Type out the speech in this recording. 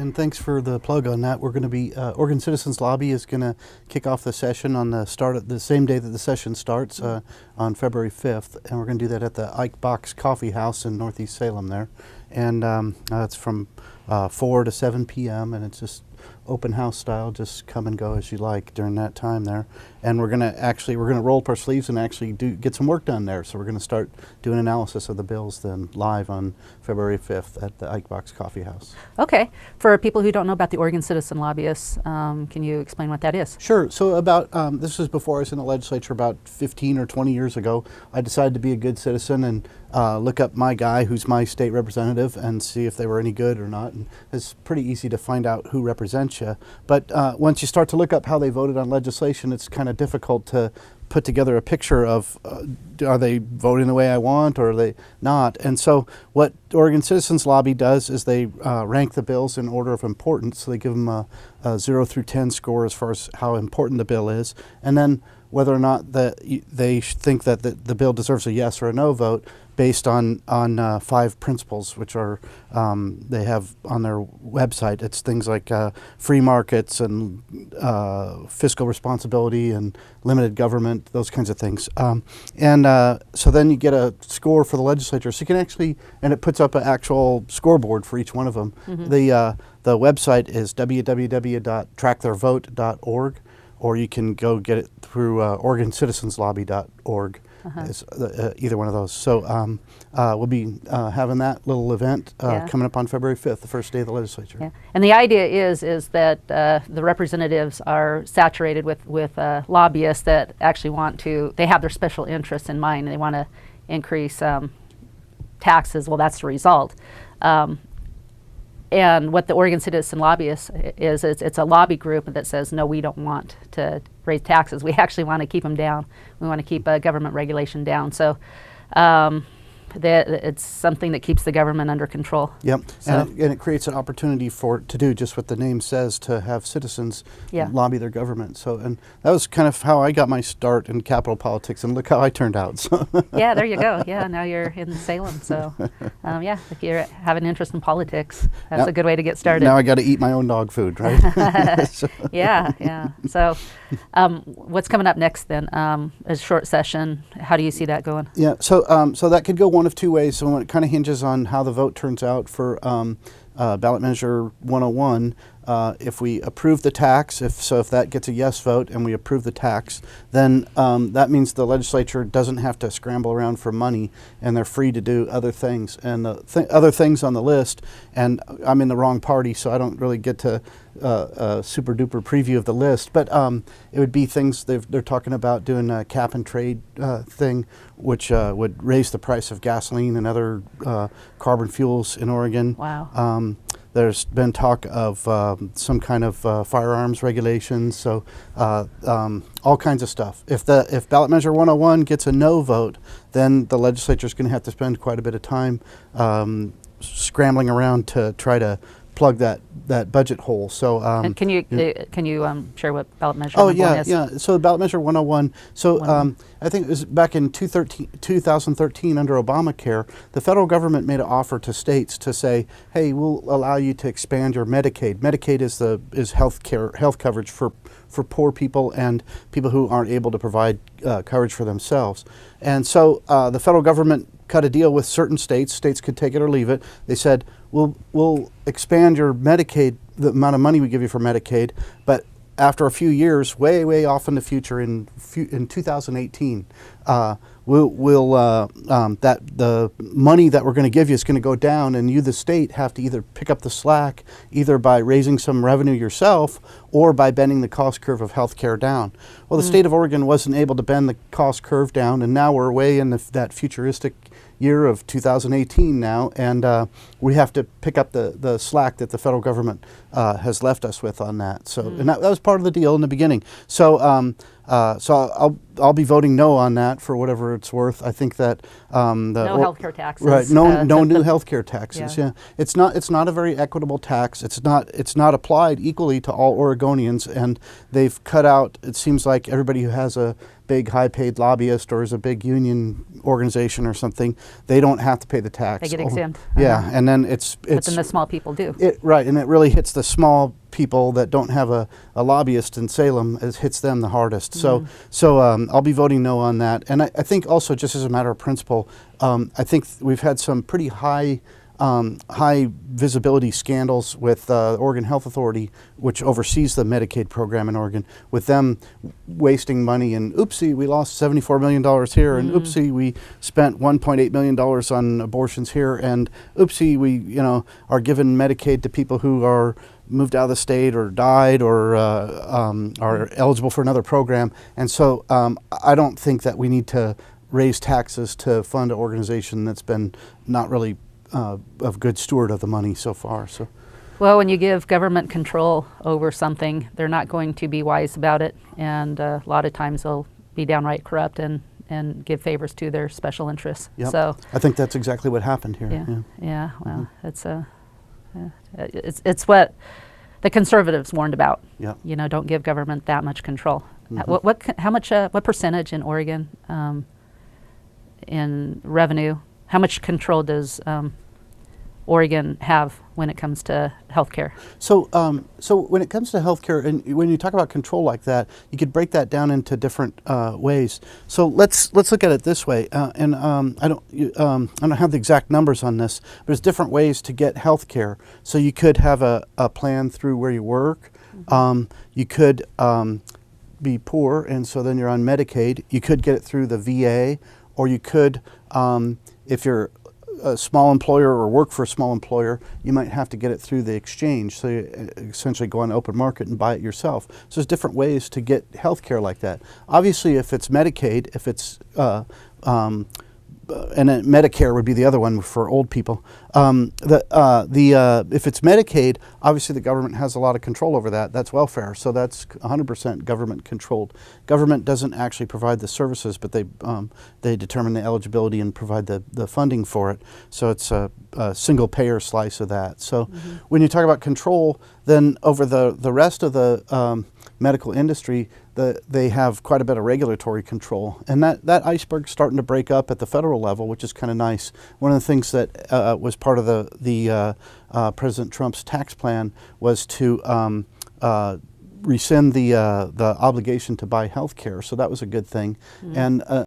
and thanks for the plug on that. We're going to be, Oregon Citizens Lobby is going to kick off the session on the same day that the session starts, on February 5th, and we're going to do that at the Ike Box Coffee House in Northeast Salem there. And it's from 4 to 7 p.m., and it's just open house style, just come and go as you like during that time there. And we're going to roll up our sleeves and actually get some work done there. So we're going to start doing analysis of the bills then live on February 5th at the Ike Box Coffee House. Okay. For people who don't know about the Oregon Citizen Lobbyists, can you explain what that is? Sure. So about, this was before I was in the legislature about 15 or 20 years ago. I decided to be a good citizen and look up my guy who's my state representative and see if they were any good or not. And it's pretty easy to find out who represents you. But once you start to look up how they voted on legislation, it's kind of difficult to put together a picture of are they voting the way I want or are they not. And so what Oregon Citizens Lobby does is they rank the bills in order of importance. So they give them a 0 through 10 score as far as how important the bill is. And then whether or not they think that the bill deserves a yes or a no vote based on 5 principles, which are they have on their website. It's things like free markets and fiscal responsibility and limited government, those kinds of things. So then you get a score for the legislature. So you can actually, and it puts up an actual scoreboard for each one of them. Mm-hmm. The website is www.tracktheirvote.org. Or you can go get it through OregonCitizensLobby.org. Either one of those. So we'll be having that little event coming up on February 5th, the first day of the legislature. Yeah. And the idea is that the representatives are saturated with lobbyists that actually they have their special interests in mind, and they want to increase taxes. Well, that's the result. And what the Oregon Citizen Lobbyist is, it's a lobby group that says, no, we don't want to raise taxes. We actually want to keep them down. We want to keep government regulation down. So it's something that keeps the government under control. Yep, so. And it creates an opportunity to do just what the name says, to have citizens lobby their government. So, and that was kind of how I got my start in capital politics, and look how I turned out. So. Yeah, there you go. Yeah, now you're in Salem. So, if you have an interest in politics, that's a good way to get started. Now I got to eat my own dog food, right? So. Yeah. So, what's coming up next then? A short session. How do you see that going? Yeah. So that could go one of two ways. So it kind of hinges on how the vote turns out for ballot measure 101. If we approve the tax, if that gets a yes vote and we approve the tax, then that means the legislature doesn't have to scramble around for money, and they're free to do other things. And other things on the list, and I'm in the wrong party, so I don't really get to super duper preview of the list, but it would be things they're talking about doing a cap and trade thing, which would raise the price of gasoline and other carbon fuels in Oregon. Wow. There's been talk of some kind of firearms regulations, so all kinds of stuff. If ballot measure 101 gets a no vote, then the legislature is going to have to spend quite a bit of time scrambling around to try to plug that budget hole. So and can you share what ballot measure 101 is? Yeah. So ballot measure 101. So I think it was back in 2013 under Obamacare, the federal government made an offer to states to say, hey, we'll allow you to expand your Medicaid. Medicaid is health coverage for poor people and people who aren't able to provide coverage for themselves. And so the federal government cut a deal with certain states. States could take it or leave it. They said, we'll expand your Medicaid, the amount of money we give you for Medicaid, but after a few years, way off in the future, in 2018, the money that we're going to give you is going to go down, and you, the state, have to either pick up the slack, either by raising some revenue yourself or by bending the cost curve of health care down. Well, the state of Oregon wasn't able to bend the cost curve down, and now we're way in that futuristic year of 2018 now, and we have to pick up the slack that the federal government has left us with on that. So, and that was part of the deal in the beginning. So So I'll be voting no on that for whatever it's worth. I think that No healthcare taxes. Right. No new healthcare taxes. Yeah. Yeah. It's not a very equitable tax. It's not applied equally to all Oregonians, and they've cut out. It seems like everybody who has a big high-paid lobbyist or is a big union organization or something, they don't have to pay the tax. They get exempt. Yeah, and then it's But then the small people do. Right, and it really hits the small people that don't have a lobbyist in Salem. It hits them the hardest. So I'll be voting no on that. And I think also, just as a matter of principle, I think we've had some pretty high visibility scandals with the Oregon Health Authority, which oversees the Medicaid program in Oregon, with them wasting money, and oopsie, we lost $74 million here, and oopsie, we spent $1.8 million on abortions here, and oopsie, we are giving Medicaid to people who are moved out of the state or died or are eligible for another program. And so I don't think that we need to raise taxes to fund an organization that's been not really of good steward of the money so far. So, well, when you give government control over something, they're not going to be wise about it, and a lot of times they'll be downright corrupt and give favors to their special interests. yep. So I think that's exactly what happened here. yeah. Well, it's what the conservatives warned about. Yep. Don't give government that much control. What percentage in Oregon in revenue? How much control does Oregon have when it comes to healthcare? So when it comes to healthcare, and when you talk about control like that, you could break that down into different ways. So let's look at it this way. I don't have the exact numbers on this, but there's different ways to get healthcare. So you could have a plan through where you work. You could be poor, and so then you're on Medicaid. You could get it through the VA, or you could, if you're a small employer or work for a small employer, you might have to get it through the exchange. So you essentially go on the open market and buy it yourself. So there's different ways to get health care like that. Obviously, if it's Medicaid, if it's and then Medicare would be the other one for old people. If it's Medicaid, obviously the government has a lot of control over that. That's welfare, so that's 100% government controlled. Government doesn't actually provide the services, but they determine the eligibility and provide the funding for it. So it's a single payer slice of that. So when you talk about control, then over the rest of the medical industry, they have quite a bit of regulatory control, and that iceberg's starting to break up at the federal level, which is kind of nice. One of the things that was part of the President Trump's tax plan was to rescind the obligation to buy health care, so that was a good thing. And